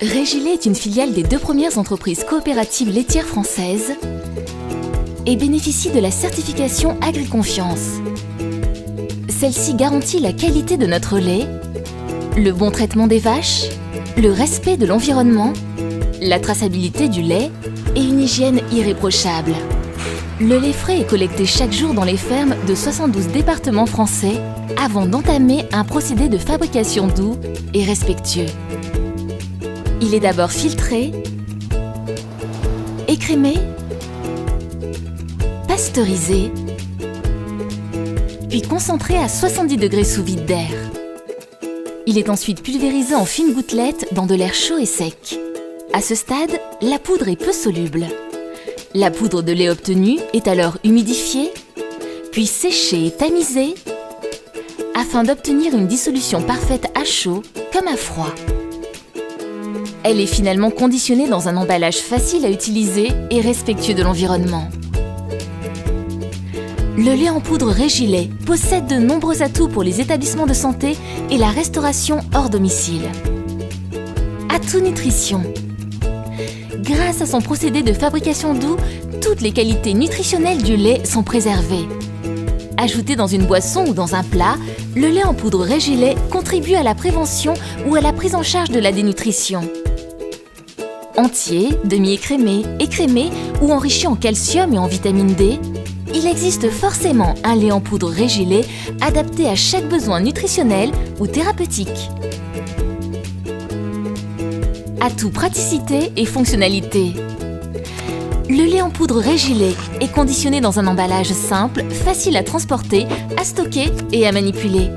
Régilet est une filiale des 2 premières entreprises coopératives laitières françaises et bénéficie de la certification Agriconfiance. Celle-ci garantit la qualité de notre lait, le bon traitement des vaches, le respect de l'environnement, la traçabilité du lait et une hygiène irréprochable. Le lait frais est collecté chaque jour dans les fermes de 72 départements français avant d'entamer un procédé de fabrication doux et respectueux. Il est d'abord filtré, écrémé, pasteurisé, puis concentré à 70 degrés sous vide d'air. Il est ensuite pulvérisé en fines gouttelettes dans de l'air chaud et sec. À ce stade, la poudre est peu soluble. La poudre de lait obtenue est alors humidifiée, puis séchée et tamisée, afin d'obtenir une dissolution parfaite à chaud comme à froid. Elle est finalement conditionnée dans un emballage facile à utiliser et respectueux de l'environnement. Le lait en poudre Régilet possède de nombreux atouts pour les établissements de santé et la restauration hors domicile. Atout nutrition. Grâce à son procédé de fabrication doux, toutes les qualités nutritionnelles du lait sont préservées. Ajouté dans une boisson ou dans un plat, le lait en poudre Régilet contribue à la prévention ou à la prise en charge de la dénutrition. Entier, demi-écrémé, écrémé ou enrichi en calcium et en vitamine D, il existe forcément un lait en poudre Régilet adapté à chaque besoin nutritionnel ou thérapeutique. Atout praticité et fonctionnalité. Le lait en poudre Régilet est conditionné dans un emballage simple, facile à transporter, à stocker et à manipuler.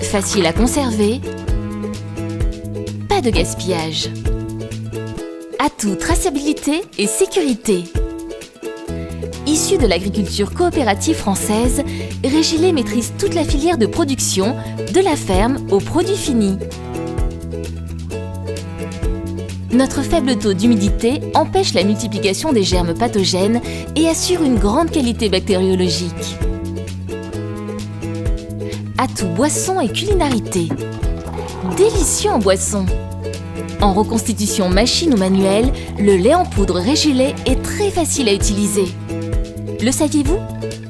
Facile à conserver. Pas de gaspillage. Atout traçabilité et sécurité. Issu de l'agriculture coopérative française, Régilet maîtrise toute la filière de production, de la ferme au produit fini. Notre faible taux d'humidité empêche la multiplication des germes pathogènes et assure une grande qualité bactériologique. Atout boisson et culinarité. Délicieux en boisson. En reconstitution machine ou manuelle, le lait en poudre Régilet est très facile à utiliser. Le saviez-vous?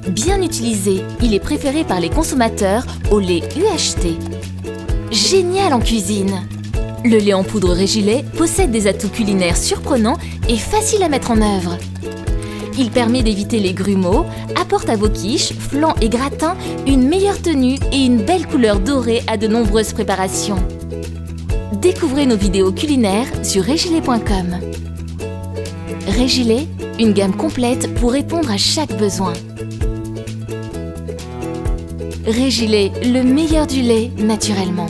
Bien utilisé, il est préféré par les consommateurs au lait UHT. Génial en cuisine! Le lait en poudre Régilet possède des atouts culinaires surprenants et faciles à mettre en œuvre. Il permet d'éviter les grumeaux, apporte à vos quiches, flancs et gratins une meilleure tenue et une belle couleur dorée à de nombreuses préparations. Découvrez nos vidéos culinaires sur régilet.com. Régilet, une gamme complète pour répondre à chaque besoin. Régilet, le meilleur du lait naturellement.